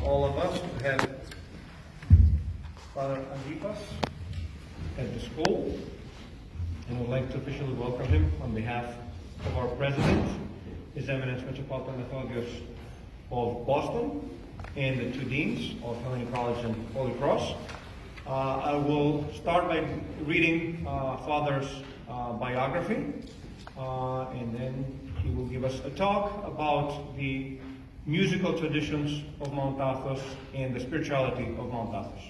all of us to have Father Antipas at the school, and would like to officially welcome him on behalf of our President, His Eminence Metropolitan Athos of Boston, and the two deans of Hellenic College and Holy Cross. I will start by reading Father's biography, and then he will give us a talk about the musical traditions of Mount Athos and the spirituality of Mount Athos.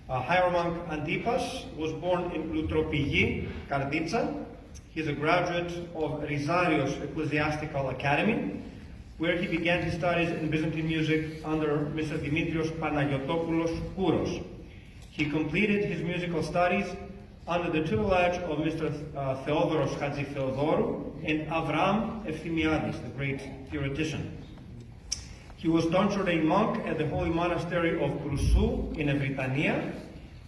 Hieromonk Antipas was born in Lutropigi, Karditsa. He is a graduate of Rizarios Ecclesiastical Academy, where he began his studies in Byzantine music under Mr. Dimitrios Panagiotopoulos Kouros. He completed his musical studies under the tutelage of Mr. Theodoros Hadzi-Theodorou and Avram Efthymiadis, the great theoretician. He was tonsured a monk at the Holy Monastery of Krusou in Evrytania,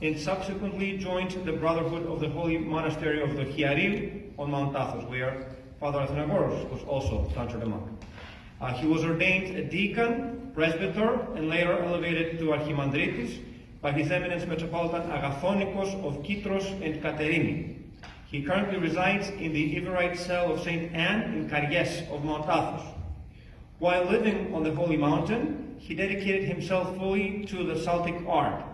and subsequently joined the Brotherhood of the Holy Monastery of the Chiaril on Mount Athos, where Father Athanagoras was also tonsured a monk. He was ordained a deacon, presbyter, and later elevated to archimandritis by His Eminence Metropolitan Agathonikos of Kitros and Katerini. He currently resides in the Everite cell of St. Anne in Karyes of Mount Athos. While living on the Holy Mountain, he dedicated himself fully to the Psaltic art.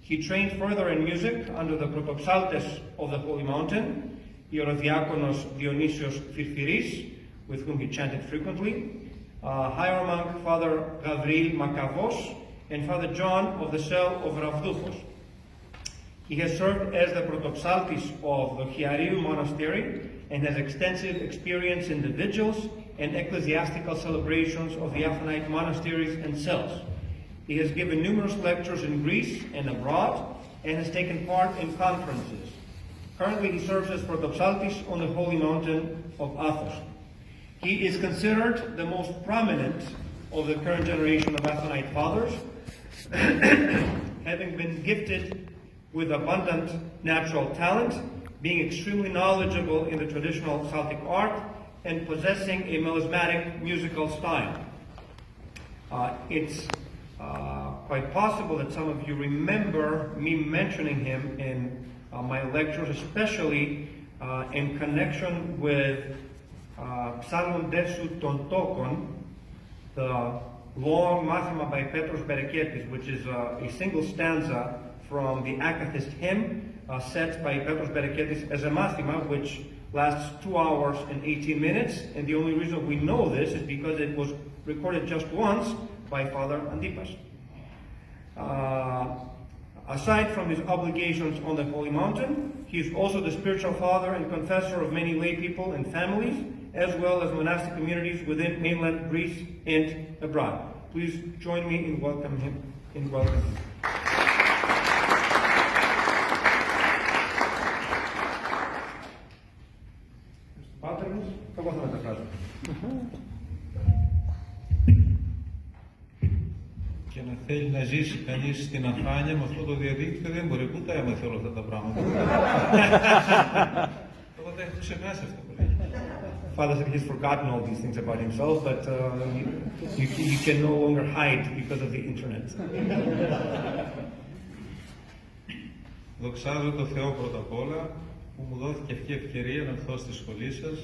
He trained further in music under the protopsaltes of the Holy Mountain, Hierodiakonos Dionysios Firphiris, with whom he chanted frequently, Hieromonk Father Gavril Makavos, and Father John of the cell of Ravdouchos. He has served as the protopsaltis of the Chiaril Monastery and has extensive experience in the vigils and ecclesiastical celebrations of the Athonite monasteries and cells. He has given numerous lectures in Greece and abroad, and has taken part in conferences. Currently he serves as protopsaltis on the Holy Mountain of Athos. He is considered the most prominent of the current generation of Athonite fathers, having been gifted with abundant natural talent, being extremely knowledgeable in the traditional Celtic art, and possessing a melismatic musical style. It's quite possible that some of you remember me mentioning him in my lectures, especially in connection with Psalmon Desu Ton Tokon, the long mathema by Petros Bereketis, which is a single stanza from the Akathist hymn set by Petros Bereketis as a mathema, which lasts 2 hours and 18 minutes. And the only reason we know this is because it was recorded just once by Father Antipas. Aside from his obligations on the Holy Mountain, he is also the spiritual father and confessor of many lay people and families, as well as monastic communities within mainland Greece and abroad. Please join me in welcoming him. Patronus, εγώ θα μεταφράσω. Και να θέλει να ζήσει κανείς στην αφάνεια με αυτό το διαδίκτυο δεν μπορεί, πού τα έμαθε όλα αυτά τα πράγματα. Εγώ τα έχω ξεχάσει αυτά που λέει. Father said he's forgotten all these things about himself, but you can no longer hide because of the internet. Δοξάζω το Θεό πρώτα απ' όλα που μου δόθηκε αυτή η ευκαιρία να έρθω στη σχολή σας,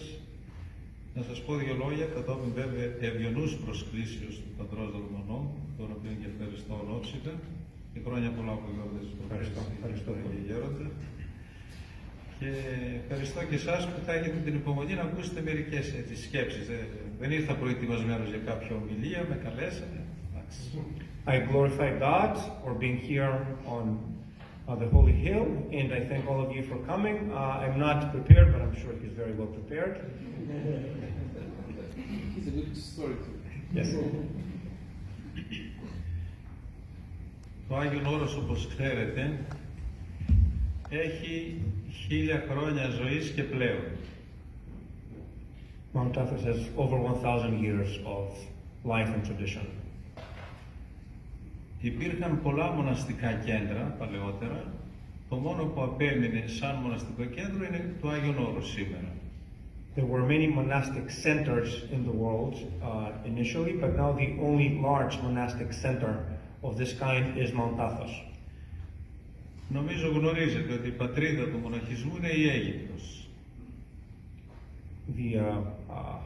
να σας πω δύο λόγια κατόπιν βέβαια ευγενούς προσκλήσεως του πατρός Δολμονό, τον οποίο και ευχαριστώ ονόψικα, και χρόνια πολλά που γιορτές της προκριστών και γέροντα. Και ευχαριστώ και εσάς που θα έχετε την υπομονή να ακούσετε μερικές σκέψεις. Δεν ήρθα προετοιμασμένος για κάποια ομιλία, με καλέσατε. I glorify God for being here on the Holy Hill, and I thank all of you for coming. I'm not prepared, but I'm sure he's very well prepared. He's a good story too. Yes. Το Άγιον Όρος, όπως ξέρετε, έχει 1000 χρόνια ζωής και πλέον. Mount Athos has over 1,000 years of life and tradition. Υπήρχαν πολλά μοναστικά κέντρα παλαιότερα. Το μόνο που απέμεινε σαν μοναστικό κέντρο είναι το Άγιον Όρος σήμερα. There were many monastic centers in the world initially, but now the only large monastic center of this kind is Mount Athos. Νομίζω γνωρίζετε ότι η πατρίδα του μοναχισμού είναι η Αίγυπτος. The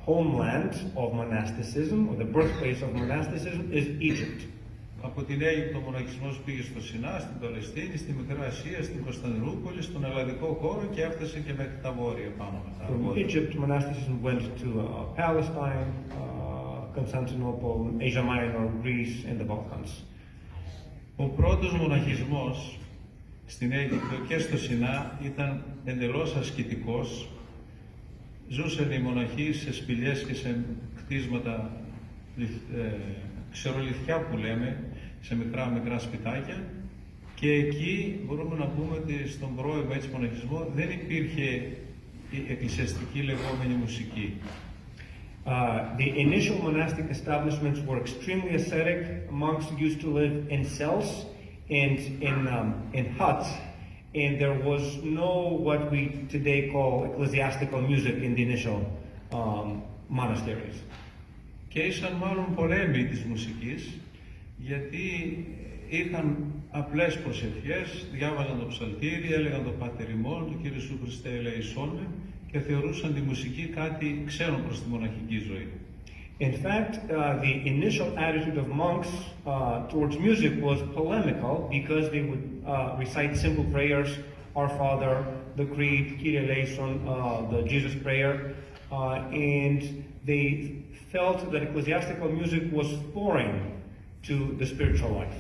homeland of monasticism, or the birthplace of monasticism, is Egypt. Από την Αίγυπτο ο μοναχισμός πήγε στο Σινά, στην Παλαιστίνη, στη Μικρά Ασία, στην Κωνσταντινούπολη, στον ελλαδικό χώρο και έφτασε και μέχρι τα βόρεια πάνω μετά. From Egypt, monasticism went to Palestine, Constantinople, Asia Minor, Greece, and the Balkans. Ο πρώτος μοναχισμός στην Αίγυπτο και στο Σινά ήταν εντελώς ασκητικός. Ζούσαν οι μοναχοί σε σπηλιές και σε κτίσματα, ξερολιθιά που λέμε, σε μικρά σπιτάκια, και εκεί μπορούμε να πούμε ότι στον πρώιμο έτσι μοναχισμό δεν υπήρχε η εκκλησιαστική λεγόμενη μουσική. The initial monastic establishments were extremely ascetic. Monks used to live in cells and in huts, and there was no what we today call ecclesiastical music in the initial monasteries. Και ήσαν μάλλον πολέμοι της μουσικής, γιατί είχαν απλές προσευχές, διάβαζαν το ψαλτήρι, έλεγαν το Πάτερ ημών, το Κύριε Σου Χριστέ ελεησόν με, και θεωρούσαν τη μουσική κάτι ξένο προς τη μοναχική ζωή. In fact, the initial attitude of monks towards music was polemical, because they would recite simple prayers, Our Father, the Creed, Kyrie eleison, the Jesus prayer, and they felt that ecclesiastical music was foreign to the spiritual life.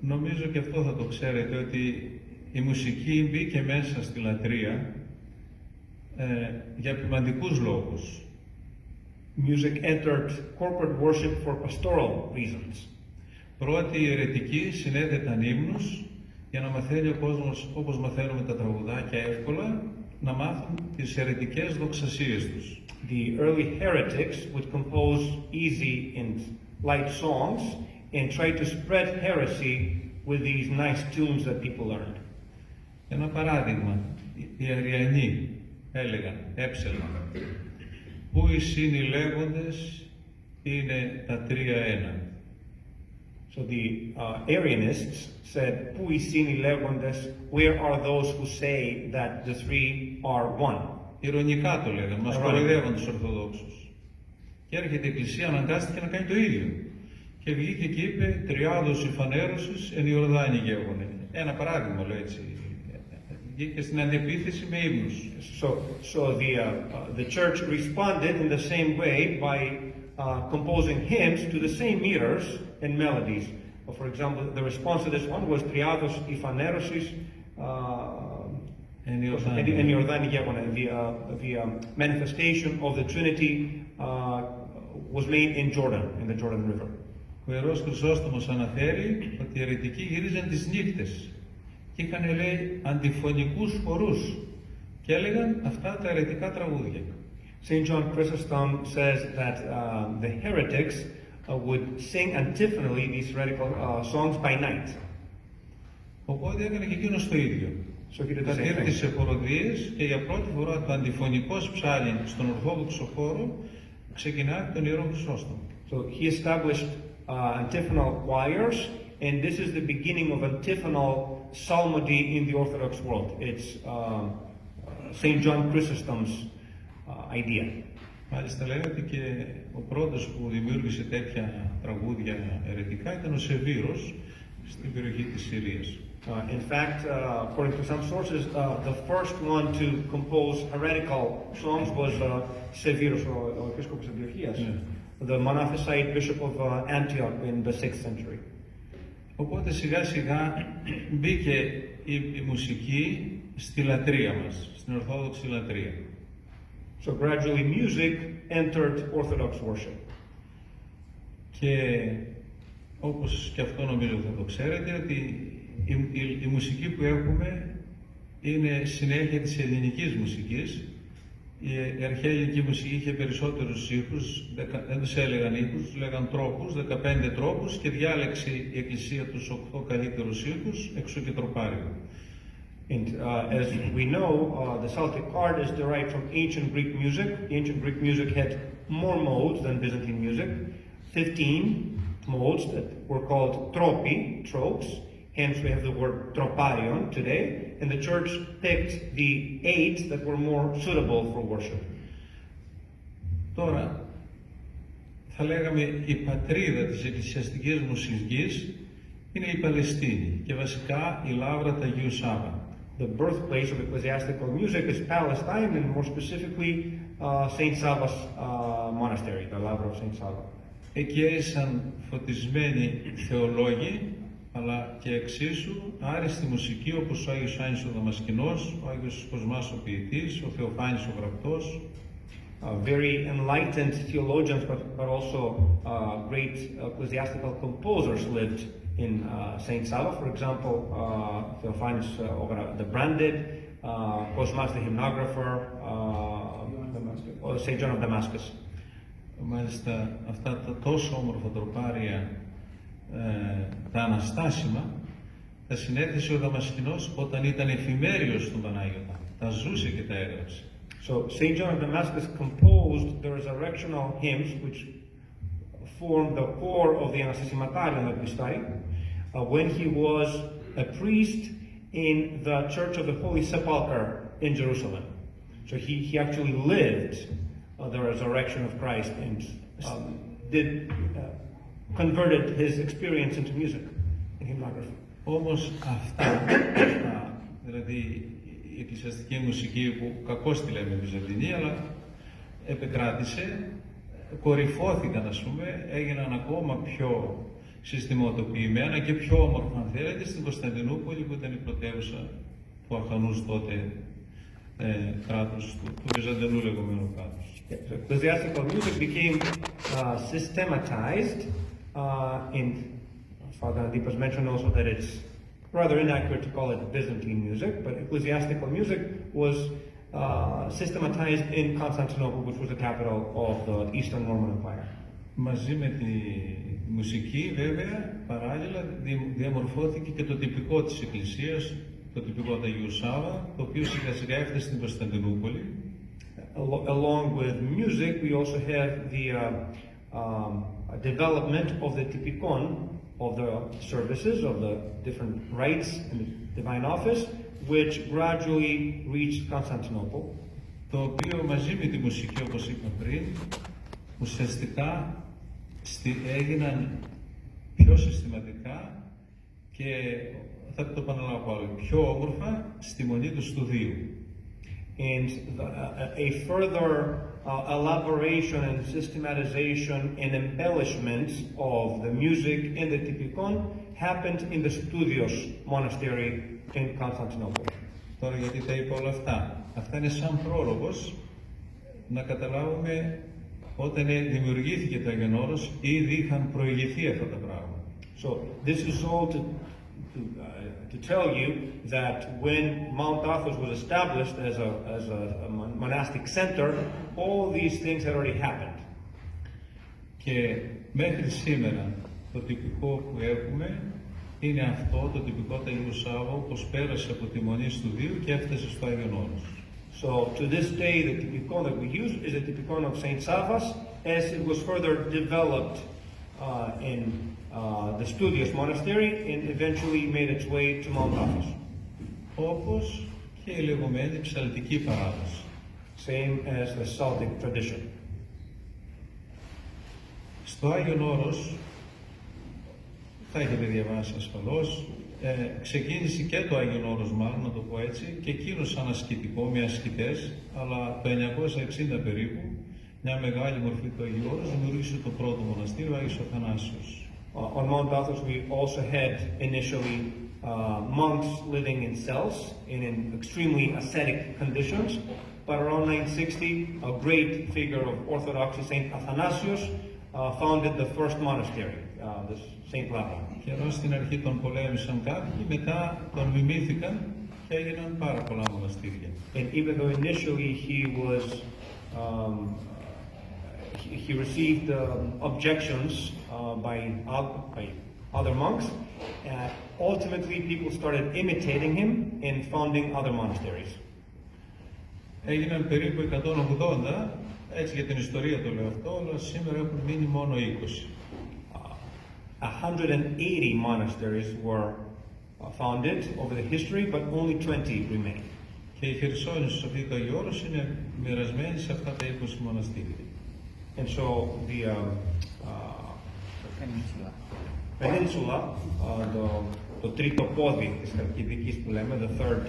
Νομίζω και αυτό θα το ξέρετε, ότι η μουσική μπήκε μέσα στη λατρεία για επιμαντικούς λόγους. Music entered corporate worship for pastoral reasons. Πρώτοι οι αιρετικοί συνέδεταν ύμνους για να μαθαίνει ο κόσμος, όπως μαθαίνουμε τα τραγουδάκια εύκολα, να μάθουν τις αιρετικές δοξασίες τους. The early heretics would compose easy and light songs and try to spread heresy with these nice tunes that people learned. Ένα παράδειγμα, οι Αριανοί έλεγαν, έψελαν, πού οι συνηλέγοντες είναι τα τρία ένα. So the Arianists said, Pui sini legondes, where are those who say that the three are one? Ειρωνικά το λέγανε, μας κοροϊδεύαν τους Ορθοδόξους. Και έρχεται η Εκκλησία, αναγκάστηκε να κάνει το ίδιο. Και βγήκε και είπε, τριάδος υφανέρωσης εν Ιορδάνη γέγονε. Ένα παράδειγμα, λέω έτσι. Βγήκε στην αντιεπίθεση με ύμνους. So the church responded in the same way by composing hymns to the same meters and melodies. For example, the response to this one was Triados Ifanerosis and Iordani Gevona. The manifestation of the Trinity was made in Jordan, in the Jordan River. Ο Ιερός Χρυσόστομος αναφέρει ότι οι αιρετικοί γύριζαν τις νύχτες και είχαν, λέει, αντιφωνικούς χορούς και έλεγαν αυτά τα αιρετικά τραγούδια. St. John Chrysostom says that the heretics would sing antiphonally these heretical songs by night. Οπότε έκανε και εκείνος το ίδιο. Κατήρτισε χοροδίες και για πρώτη φορά το αντιφωνικός ψάλι στον Ορθόδοξο χώρο ξεκινάει από τον Ιερό Χρυσόστομο. So he established antiphonal choirs, and this is the beginning of antiphonal psalmody in the Orthodox world. It's St. John Chrysostom's idea. Μάλιστα λέει ότι και ο πρώτος που δημιούργησε τέτοια τραγούδια αιρετικά ήταν ο Σεβήρος στην περιοχή της Συρίας. In fact, according to some sources, the first one to compose heretical songs was Severos, ο επίσκοπος Αντιοχίας, the Monophysite bishop of Antioch in the 6th century. Οπότε σιγά σιγά μπήκε η μουσική στη λατρεία μας, στην Ορθόδοξη λατρεία. So gradually music entered Orthodox worship. Και όπως και αυτό νομίζω θα το ξέρετε, ότι η μουσική που έχουμε είναι συνέχεια της ελληνικής μουσικής. Η αρχαία ελληνική μουσική είχε περισσότερους ήχους, δεν τους έλεγαν ήχους, λέγαν τρόπους, 15 τρόπους, και διάλεξε η Εκκλησία τους 8 καλύτερους ήχους, έξω και τροπάριο. And as we know, the Celtic art is derived from ancient Greek music. Ancient Greek music had more modes than Byzantine music, 15 modes that were called tropi, tropes. Hence we have the word troparion today. And the church picked the 8 that were more suitable for worship. Τώρα, θα λέγαμε η πατρίδα της εκκλησιαστικής μουσικής είναι η Παλαιστίνη και βασικά η λάβρα του Αγίου Σάββα. The birthplace of ecclesiastical music is Palestine, and more specifically Saint Sava's monastery, the Lavra of Saint Sava. Εκεί έζησαν φωτισμένοι θεολόγοι, αλλά και εξίσου άριστη μουσική όπως ο Άγιος Άννης ο Δαμασκηνός, ο Άγιος Κοσμάς ο Ποιητής, ο Θεοφάνης ο Γραπτός. Very enlightened theologians, but also great ecclesiastical composers lived in Saint Sava. For example, Theophanes the Branded, Cosmas the hymnographer, Saint John of Damascus. Μάλιστα αυτά τα τόσο όμορφα τροπάρια, τα αναστάσιμα, τα συνέθεσε ο Δαμασκηνός όταν ήταν εφημέριος του Πανάγιωτα. Τα ζούσε και τα έγραψε. So Saint John of Damascus composed the resurrectional hymns, which formed the core of the Anastasimatarion that we study, when he was a priest in the Church of the Holy Sepulchre in Jerusalem. So he actually lived the resurrection of Christ and converted his experience into music and hymnography. Όμως αυτά, δηλαδή η εκκλησιαστική μουσική που κακώς τη λέμε Βυζαντινή, αλλά επικράτησε, κορυφώθηκαν ας πούμε, έγιναν ακόμα πιο συστηματοποιημένα και πιο όμορφα αν θέλετε στην Κωνσταντινούπολη που ήταν η πρωτεύουσα του αρχανούς τότε κράτους, του Βυζαντινού λεγόμενου κράτους. So ecclesiastical music became systematized, and Father Antipas mentioned also that it's rather inaccurate to call it Byzantine music, but ecclesiastical music was systematized in Constantinople, which was the capital of the Eastern Roman Empire. Μαζί με τη μουσική βέβαια παράλληλα διαμορφώθηκε και το τυπικό της Εκκλησίας, το τυπικό του Αγίου Σάββα, το οποίο σιγά σιγά έφτασε στην Κωνσταντινούπολη. Along with music, we also have the development of the typikon of the services, of the different rites in the divine office, which gradually reached Constantinople. Το οποίο μαζί με τη μουσική, όπως είπα πριν, ουσιαστικά έγιναν πιο συστηματικά και θα το επαναλάβω πάλι, πιο όμορφα στη μονή του στουδίου. And a further elaboration and systematization and embellishment of the music in the Typikon happened in the Studios monastery in Constantinople. Τώρα γιατί τα είπα όλα αυτά. Αυτά είναι σαν πρόλογος να καταλάβουμε όταν δημιουργήθηκε το Άγιον Όρος ήδη είχαν προηγηθεί αυτά τα πράγματα. So this is all to tell you that when Mount Athos was established as a monastic center, all these things had already happened. Και μέχρι σήμερα το τυπικό που έχουμε είναι αυτό, το τυπικό του Αγίου Σάββα, όπως πέρασε από τη μονή στουδίου και έφτασε στο Άγιον Όρος. So to this day, the typikon that we use is the typikon of Saint Savas, as it was further developed in the Studios monastery and eventually made its way to Mount Athos. Όπως και η λεγόμενη ψαλτική παράδοση. Same as the Celtic tradition. Στο Άγιον Όρος, θα έχετε διαβάσει ασφαλώς, ξεκίνησε και το Άγιον Όρος μάλλον, να το πω έτσι, και εκείνο σαν ασκητικό, με ασκητές, αλλά το 960 περίπου, μια μεγάλη μορφή του Αγίου Όρους δημιούργησε το πρώτο μοναστήριο, ο Άγιος Αθανάσιος. On Mount Athos, we also had initially monks living in cells and in extremely ascetic conditions. But around 960, a great figure of Orthodoxy, Saint Athanasius, founded the first monastery, the Saint Lavra. Και ενώ στην αρχή τον πολέμησαν κάποιοι, μετά τον μιμήθηκαν και έγιναν πάρα πολλά μοναστήρια. And even though initially he received objections by other monks. Ultimately, people started imitating him and founding other monasteries. Έγιναν περίπου 180, έτσι για την ιστορία το λέω αυτό, αλλά σήμερα έχουν μείνει μόνο 20. 180 monasteries were founded over the history, but only 20 remain. Και οι Χερσόνησος, αυτή η Αγιώρος, είναι μοιρασμένοι σε αυτά τα 20 μοναστήρια. And so the peninsula, το τρίτο πόδι της Χαλκιδικής που λέμε, the third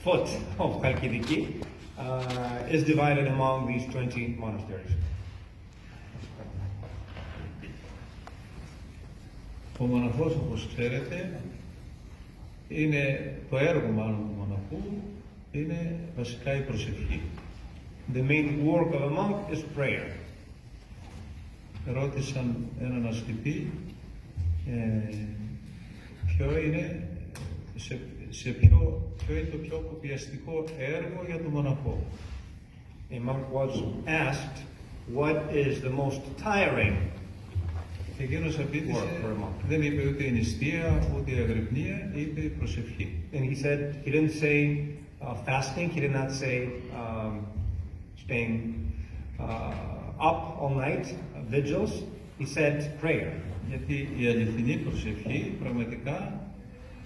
foot of Chalkidiki, is divided among these 20 monasteries. Ο μοναχός, όπως ξέρετε, είναι το έργο μάλλον του μοναχού, είναι βασικά η προσευχή. The main work of a monk is prayer. Ρώτησαν έναν ασκητή ποιο είναι το πιο κοπιαστικό έργο για τον μοναχό. A monk was asked, what is the most tiring Και εκείνος απήντησε, work for a monk? δεν είπε ούτε η νηστεία, ούτε η αγρυπνία, είπε η προσευχή. And he said, he didn't say fasting, he did not say staying up all night, vigils, he said prayer. Γιατί η αληθινή προσευχή πραγματικά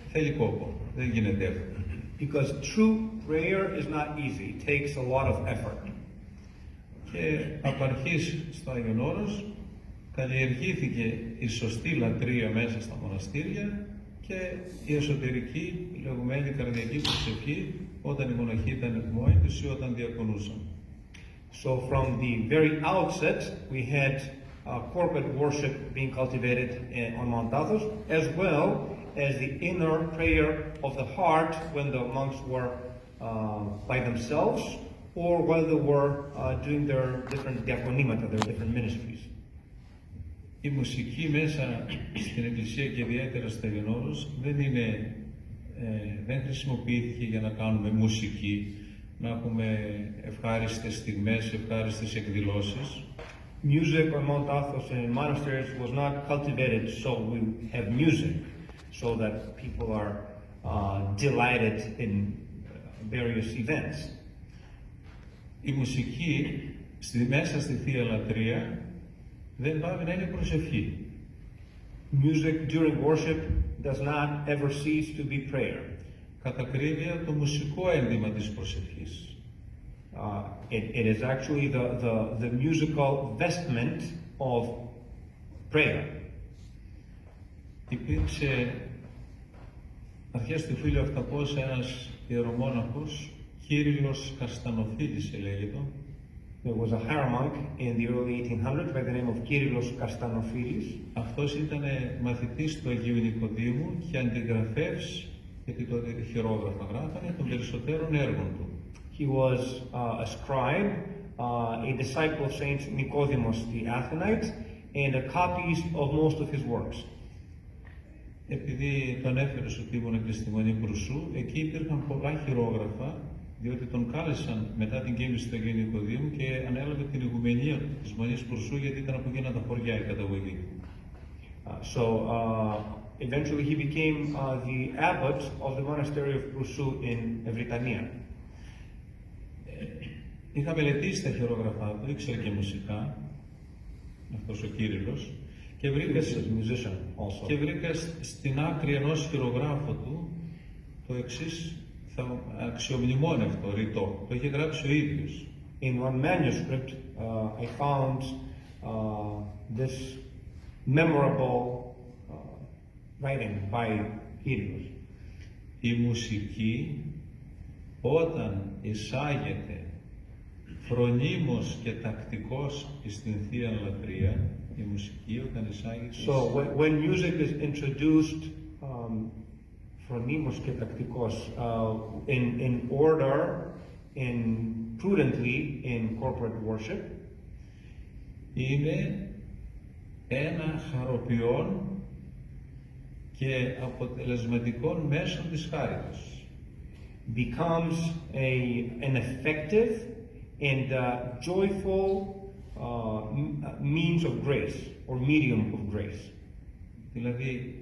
θέλει κόπο, δεν γίνεται εύκολο. Because true prayer is not easy, it takes a lot of effort. Και απ' αρχής στο Άγιον Όρος καλλιεργήθηκε η σωστή λατρεία μέσα στα μοναστήρια και η εσωτερική, η λεγόμενη καρδιακή προσευχή, όταν οι μοναχοί ήταν μόνοι τους ή όταν διακονούσαν. So from the very outset, we had corporate worship being cultivated on Mount Athos, as well as the inner prayer of the heart when the monks were by themselves or while they were doing their different diakonimata, their different ministries. Η μουσική μέσα στην Εκκλησία και ιδιαίτερα στο Άγιον Όρος δεν χρησιμοποιήθηκε για να κάνουμε μουσική, να έχουμε ευχάριστες στιγμές, ευχάριστες εκδηλώσεις. Music on Mount Athos and in monasteries was not cultivated so we have music, so that people are delighted in various events. Η μουσική μέσα στη Θεία Λατρεία δεν πάβει να είναι προσευχή. Music during worship does not ever cease to be prayer. Κατά ακρίβεια το μουσικό ένδυμα της προσευχής. It is actually the musical vestment of prayer. Υπήρξε αρχές του 1800 ένας ιερομόναχος, Κύριλλος Καστανοφίλης λέγεται. There was a hieromonk in the early 1800s by the name of Kyrillos Kastanophilis. Αυτός ήταν μαθητής του Αγίου Νικοδήμου και αντιγραφεύς, γιατί τότε χειρόγραφα γράφανε, των περισσότερων έργων του. He was a scribe, a disciple of Saint Nicodemus the Athonite, and a copyist of most of his works. Επειδή τον έφερε στο τύπο Εκκληστημονή Προυσού, εκεί υπήρχαν πολλά χειρόγραφα, διότι τον κάλεσαν μετά την κοίμηση του Αγίου Νικοδήμου και ανέλαβε την ηγουμενία της Μονής Προυσού, γιατί ήταν από εκείνα τα χωριά η καταγωγή. Eventually he became the abbot of the monastery of Prusu in Evrytania. Είχα μελετήσει τα χειρόγραφά του, ήξερε και μουσικά, αυτός ο Κύριλλος, και βρήκα στην άκρη ενός χειρογράφου του το εξής αξιομνημόνευτο ρητό. Το είχε γράψει ο ίδιος. In one manuscript, I found this memorable writing by Kyrillos. Η μουσική όταν εισάγεται φρονίμως και τακτικός στην Θεία Λατρεία, η μουσική όταν εισάγεται... So when music is introduced φρονίμως και τακτικός in order, prudently in corporate worship, είναι ένα χαροποιόν και αποτελεσματικών μέσων της χάριτος. Becomes an effective and joyful means of grace or medium of grace. Δηλαδή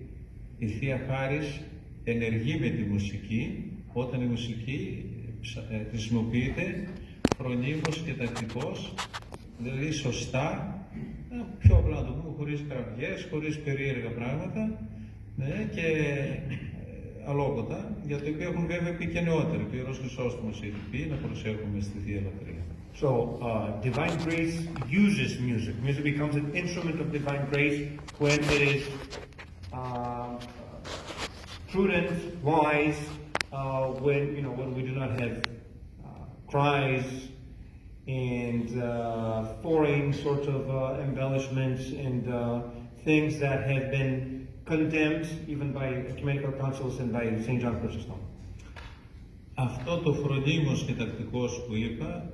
η Θεία Χάρις ενεργεί με τη μουσική, όταν η μουσική χρησιμοποιείται φρονίμως και τακτικώς, δηλαδή σωστά, πιο απλά να το πούμε, χωρίς κραυγές, χωρίς περίεργα πράγματα, ναι, και αλόκοτα, για το οποίο έχουν βέβαια πει και νεότεροι. Ο Ιερός Χρυσόστομος έχει πει να προσέχουμε στη Θεία Λατρεία. So, divine grace uses music. Music becomes an instrument of divine grace when it is prudent, wise, when we do not have cries and foreign sort of embellishments and things that have been condemned even by ecumenical councils and by St. John Chrysostom. Αυτό το φρονίμος και τακτικός που είπα,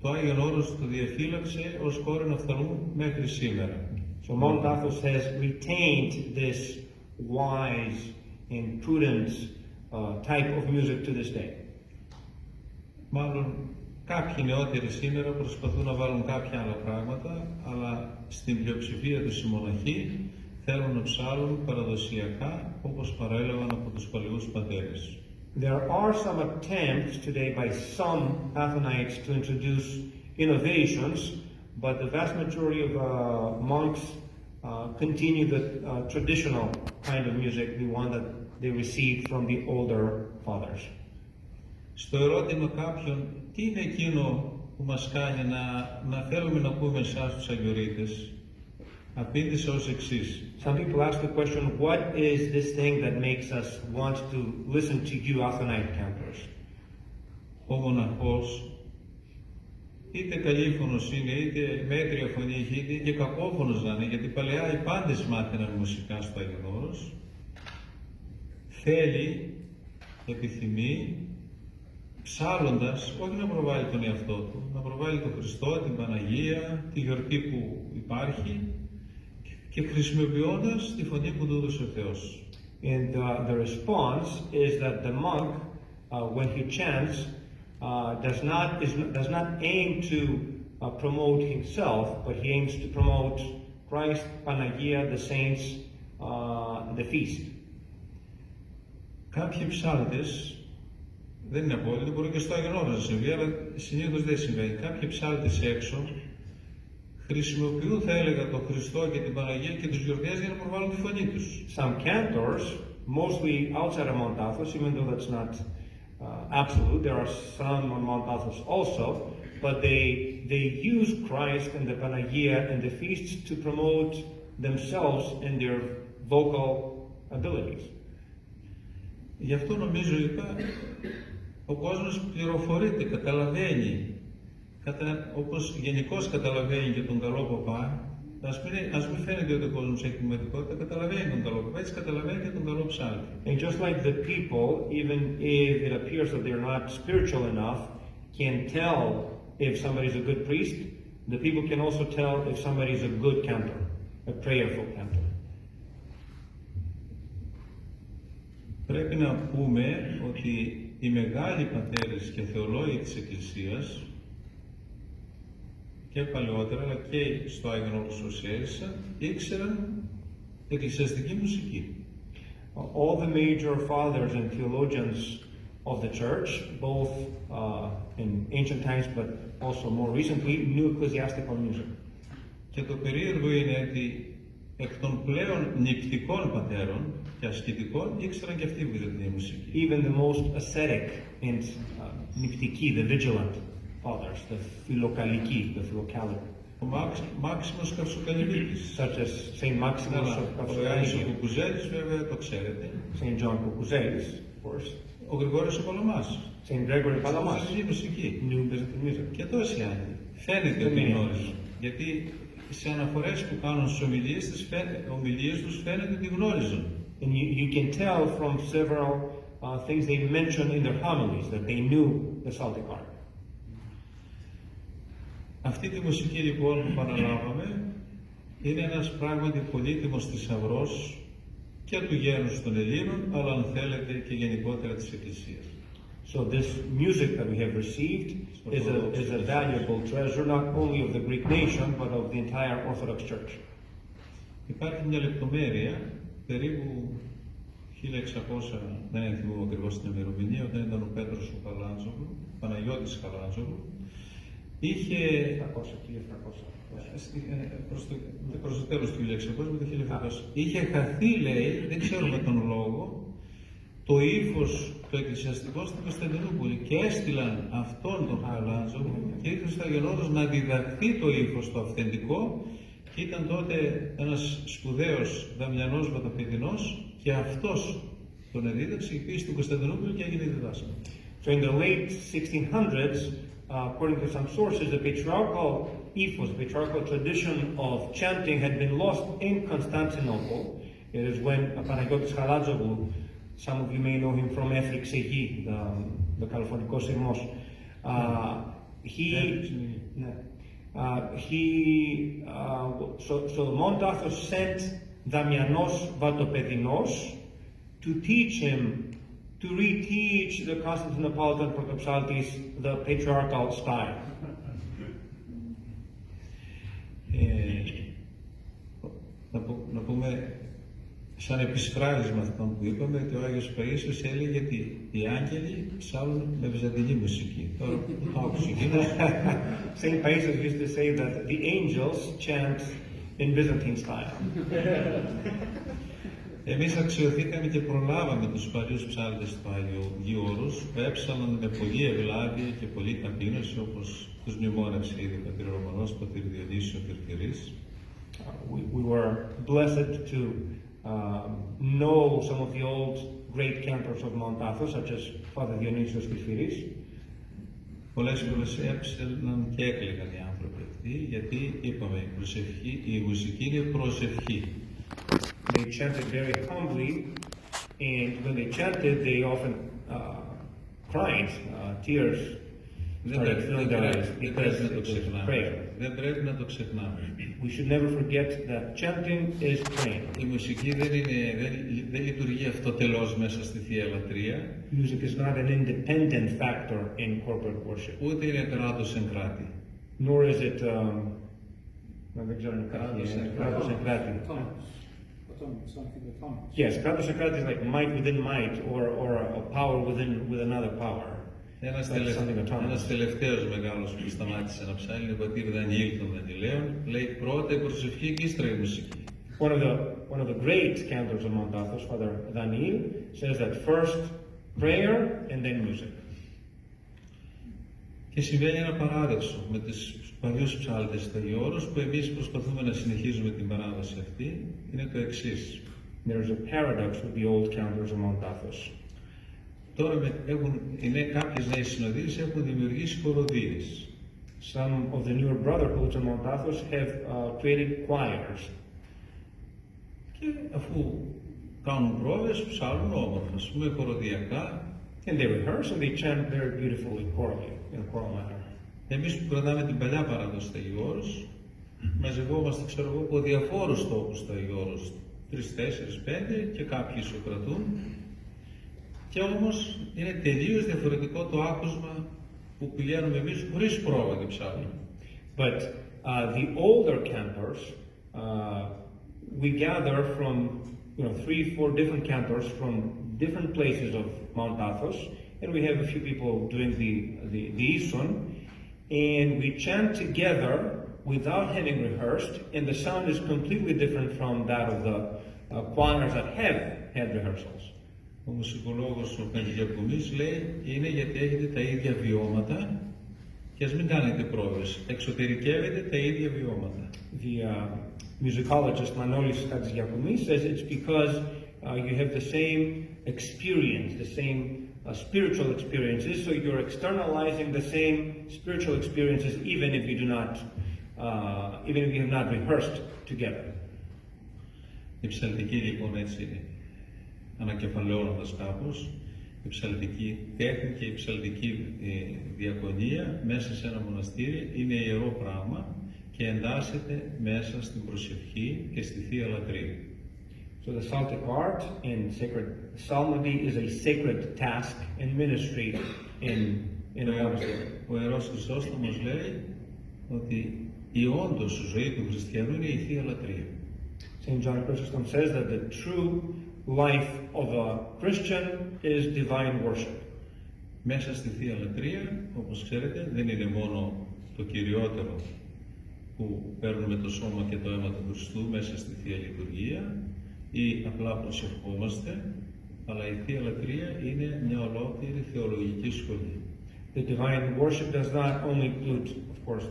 το Άγιον Όρος το διαφύλαξε ως κόρη να φτανούν μέχρι σήμερα. So Mount Athos has retained this wise and prudent type of music to this day. Μάλλον κάποιοι νεότεροι σήμερα προσπαθούν να βάλουν κάποια άλλα πράγματα, αλλά στην πλειοψηφία τους οι μοναχοί θέλουν να ψάλουν παραδοσιακά όπως παρέλαβαν από τους παλαιούς πατέρες. There are some attempts today by some Athonites to introduce innovations, but the vast majority of monks continue the traditional kind of music, the one that they received from the older fathers. Στο ερώτημα κάποιον, τι είναι εκείνο που μας κάνει να θέλουμε να πούμε εσάς τους αγιορείτες, απήντησα ως εξής. Some people ask the question, what is this thing that makes us want to listen to you Athonite cantors? Ο μοναχός, είτε καλήφωνος είναι, είτε μέτρια φωνή έχει, είτε και κακόφωνος να είναι, γιατί παλαιά οι πάντες μάθαιναν μουσικά στο Άγιον Όρος, θέλει, επιθυμεί, ψάλλοντας, όχι να προβάλλει τον εαυτό του, να προβάλλει τον Χριστό, την Παναγία, τη γιορτή που υπάρχει και χρησιμοποιώντας τη φωνή που του έδωσε ο Θεός. And the response is that the monk, when he chants, does not aim to promote himself, but he aims to promote Christ, Panagia, the saints, the feast. Κάποιοι ψάλτες, δεν είναι απόλυτο, μπορεί και στο Άγιον Όρος να συμβεί, αλλά συνήθως δεν συμβαίνει. Κάποιοι ψάλτες έξω χρησιμοποιούν, θα έλεγα, τον Χριστό και την Παναγία και τους γιορτές για να προβάλλουν τη φωνή τους. Some cantors, mostly outside of Mount Athos, even though that's not absolute, there are some on Mount Athos also, but they use Christ and the Panagia and the feasts to promote themselves and their vocal abilities. Γι' αυτό νομίζω είπα, ο κόσμος πληροφορείται, καταλαβαίνει, όπως γενικώς καταλαβαίνει και τον καλό παπά, ας μην φαίνεται ότι ο κόσμος έχει δημοτικότητα, καταλαβαίνει τον καλό παπά, έτσι καταλαβαίνει και τον καλό ψάλτη. And just like the people, even if it appears that they're not spiritual enough, can tell if somebody is a good priest, the people can also tell if somebody is a good cantor, a prayerful cantor. Πρέπει να πούμε ότι οι μεγάλοι πατέρες και θεολόγοι της Εκκλησίας και παλαιότερα, αλλά και στο Άγιον Όρος ως έζησα, ήξεραν εκκλησιαστική μουσική. All the major fathers and theologians of the church, both in ancient times but also more recently, knew ecclesiastical music. Και το περίεργο είναι ότι εκ των πλέον νηπτικών πατέρων και ασκητικών ήξεραν και αυτοί βυζαντινή μουσική. Even the most ascetic and niptiki, the vigilant fathers, the philocaliki, the philocalic. Ο Μάξιμος Καυσοκαλυμίτης, Such as Saint Maximus of ο Ιωάννης ο Capsucaliki, Κουκουζέλης, βέβαια το ξέρετε, Saint John Cucuzelis, of course, ο Γρηγόρης ο Παλαμάς, Saint Gregory Palamas, η μουσική. knew Byzantine music. Και τόσοι άλλοι. Φαίνεται ότι γνώριζαν. Γιατί σε αναφορές που κάνουν στις ομιλίες τους φαίνεται ότι γνώριζαν. And you can tell from several things they mention in their homilies that they knew the Celtic art. Αυτή τη μουσική λοιπόν που παραλάβαμε είναι ένας πράγματι πολύτιμος θησαυρός και του γένους των Ελλήνων, αλλά αν θέλετε και γενικότερα της Εκκλησίας. So this music that we have received is a valuable treasure not only of the Greek nation but of the entire Orthodox Church. Υπάρχει μια λεπτομέρεια περίπου 1600, δεν θυμούμαι ακριβώς την ημερομηνία, όταν ήταν ο Πέτρος ο Καλάντζογλου, Παναγιώτης Καλάντζογλου, είχε προς το τέλος του 1600 με το 1700. Είχε χαθεί, λέει, δεν ξέρουμε τον λόγο, το ύφος το εκκλησιαστικό στην Κωνσταντινούπολη και έστειλαν αυτόν τον Καλάντζογλου και ήρθε στο Άγιον Όρος να διδαχθεί το ύφος το αυθεντικό και ήταν τότε ένας σπουδαίος Δαμιανός Βατοπεδινός και αυτός τον εδίδαξε και πήγε στην Κωνσταντινούπολη και έγινε διδάσκαλος. So in the late 1600s, according to some sources, the patriarchal ethos, the patriarchal tradition of chanting had been lost in Constantinople. It is when Panagiotis Chaladzoglou, some of you may know him from Efrik Segi, the Californico Sirmos, so Mount Athos sent Damianos Vatopedinos to teach him, to reteach the Constantinopolitan Protopsaltis the patriarchal style. Να πούμε, σαν επισφράγισμα αυτών που είπαμε, ότι ο Άγιος Παΐσιος έλεγε ότι οι άγγελοι ψάλουν με βυζαντινή μουσική. Τώρα που το άκουσε εκείνος. Saint Paisios used to say that the angels chant in Byzantine style. Εμείς αξιωθήκαμε και προλάβαμε τους παλιούς ψάλτες του Αγίου Όρους που έψαλαν με πολλή ευλάβεια και πολλή ταπείνωση, όπως τους μνημόνευσε ήδη ο πατήρ Ρωμανός, πατήρ Διονύσιο Κυρκυρής. We were blessed to know some of the old great cantors of Mount Athos, such as Father Dionysios Kyrkyrys. Πολλές φορές έψαλαν και έκλαιγαν οι άνθρωποι αυτοί, γιατί είπαμε η μουσική είναι προσευχή. They chanted very humbly, and when they chanted, they often cried, tears started filling their eyes because it was prayer. Δεν πρέπει να το ξεχνάμε. We should never forget that chanting is praying. Η μουσική δεν λειτουργεί αυτοτελώς μέσα στη Θεία Λατρεία. Music is not an independent factor in corporate worship. Ούτε είναι κράτος εν κράτη. Nor is it δεν ξέρω αν κράτος εν κράτη. Yes, kratos and kratos is like might within might, or a power within another power. Ένας τελευταίος μεγάλος που σταμάτησε να ψάλει είναι ο πατήρ Δανιήλ των Δανιλαίων. Λέει πρώτα η προσευχή και ύστερα η μουσική. One of the great cantors of Mount Athos, Father Daniel, says that first prayer and then music. Και συμβαίνει ένα παράδοξο με τους παλιούς ψάλτες του Αγίου Όρους που εμείς προσπαθούμε να συνεχίζουμε την παράδοση αυτή. Είναι το εξής. There's a paradox with the old cantors of Mount Athos. Τώρα κάποιες νέες συνοδείες έχουν δημιουργήσει χοροδίες. Some of the newer brotherhoods of Mount Athos have created choirs. Και αφού κάνουν πρόβες, ψάλουν όμορφα, ας πούμε χοροδιακά. And they rehearse and they chant very beautifully, chorally, in a choral manner. Εμείς που κρατάμε την παλιά παράδοση του Αγίου Όρους, μαζευόμαστε, ξέρω εγώ, από διαφόρους τόπους του Αγίου Όρους, 3, 4, 5 και κάποιοι ισοκρατούν. Και όμως είναι τελείως διαφορετικό το άκουσμα που πηγαίνουμε εμείς χωρίς πρόβα και ψάλουμε. But the older cantors, we gather from 3, 4 different cantors from different places of Mount Athos, and we have a few people doing the Ison, and we chant together without having rehearsed, and the sound is completely different from that of the choirs that have had rehearsals. Ο μουσικολόγος ο Πεντιακομής λέει είναι γιατί έχετε τα ίδια βιώματα και ας μην κάνετε πρόβες. Εξωτερικεύετε τα ίδια βιώματα. The musicologist Manolis Katsigiakomis says it's because you have the same experience, the same spiritual experiences, so you're externalizing the same spiritual experiences even if you have not rehearsed together. Η ψαλτική λοιπόν έτσι είναι. Ανακεφαλαιώνοντας κάπως, η ψαλτική τέχνη και η ψαλτική διακονία μέσα σε ένα μοναστήρι είναι ιερό πράγμα και εντάσσεται μέσα στην προσευχή και στη Θεία Λατρεία. So the Psaltic art and sacred psalmody is a sacred task and ministry in a monastery. Ο Ιερός Χρυσόστομος λέει ότι η όντως ζωή του χριστιανού είναι η Θεία Λατρεία. St. John Chrysostom says that the true life of a Christian is divine worship. Μέσα στη Θεία Λατρεία, όπως ξέρετε, δεν είναι μόνο το κυριότερο που παίρνουμε το σώμα και το αίμα του Χριστού μέσα στη Θεία Λειτουργία ή απλά προσευχόμαστε, αλλά η Θεία Λατρεία είναι μια ολόκληρη θεολογική σχολή. The divine worship does not only include, of course,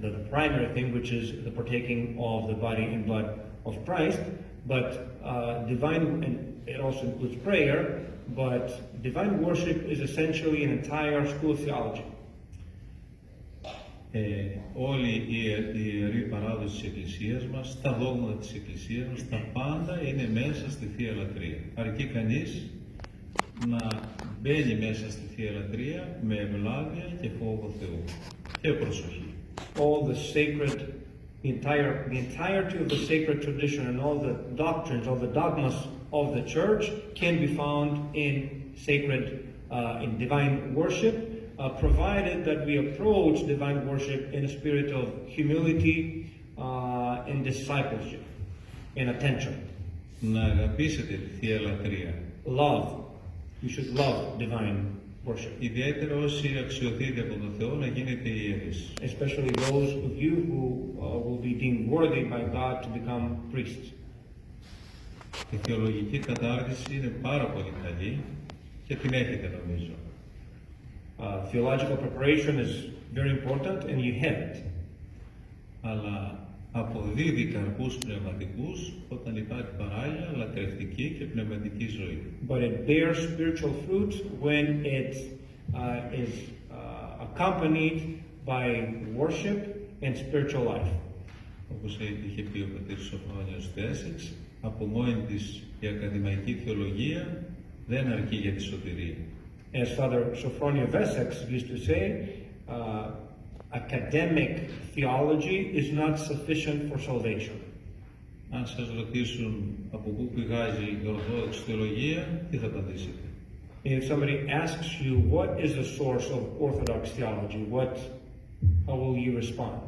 the primary thing, which is the partaking of the body and blood of Christ, but and it also includes prayer, but divine worship is essentially an entire school of theology. Όλη η ιερή παράδοση της Εκκλησίας μας, τα δόγματα της Εκκλησίας μας, τα πάντα είναι μέσα στη Θεία Λατρεία. Αρκεί κανείς να μπαίνει μέσα στη Θεία Λατρεία με ευλάβεια και φόβο Θεού και προσοχή. All the sacred, the entirety of the sacred tradition and all the doctrines, all the dogmas of the church can be found in in divine worship, provided that we approach divine worship in a spirit of humility and discipleship and attention. Να αγαπήσετε τη Θεία Λατρεία. Love. You should love divine worship. Ιδιαίτερα όσοι αξιωθείτε από τον Θεό να γίνετε ιερείς. Especially those of you who will be deemed worthy by God to become priests. Η θεολογική κατάρτιση είναι πάρα πολύ καλή και την έχετε νομίζω. Theological preparation is very important and you have it. Αλλά αποδίδει καρπούς πνευματικούς όταν υπάρχει παράλληλα λατρευτική και πνευματική ζωή. But it bears spiritual fruit when it is accompanied by worship and spiritual life. Όπως είχε πει ο πατήρ Σοφρόνιος Τέσσεξ, από μόνη της η ακαδημαϊκή θεολογία δεν αρκεί για τη σωτηρία. As Father Sophronio Vessex used to say, academic theology is not sufficient for salvation. Αν σας ρωτήσουν από πού πηγάζει η ορθόδοξη θεολογία, τι θα απαντήσετε? If somebody asks you what is the source of Orthodox theology, how will you respond?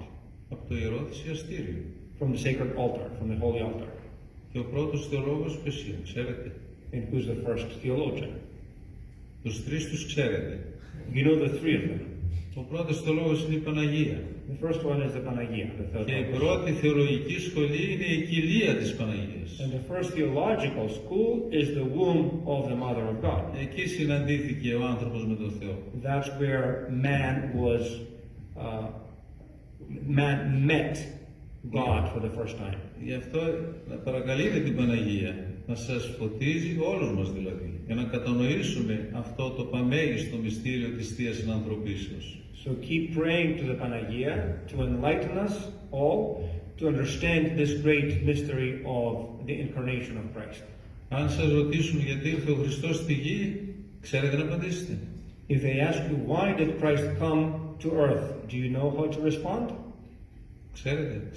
Από το ιερό θυσιαστήριο. From the sacred altar, from the holy altar. Και ο πρώτος θεολόγος ποιος είναι, ξέρετε? And who's the first theologian? Τους τρεις τους ξέρετε. You know the three of them. Ο πρώτος θεολόγος είναι η Παναγία. The first one is the Panagia. Και η πρώτη θεολογική σχολή είναι η κοιλία της Παναγίας. And the first theological school is the womb of the Mother of God. Εκεί συναντήθηκε ο άνθρωπος με τον Θεό. That's where man met God for the first time. Γι' αυτό να παρακαλείτε την Παναγία να σας φωτίζει, όλους μας δηλαδή, για να κατανοήσουμε αυτό το παμέγιστο μυστήριο της Θείας Συνανθρωπίσεως. So keep praying to the Panagia to enlighten us all to understand this great mystery of the incarnation of Christ. Αν σας ρωτήσουν γιατί ήρθε ο Χριστός στη γη, ξέρετε να απαντήσετε? If they ask you why did Christ come to earth, do you know how to respond? Ξέρετε?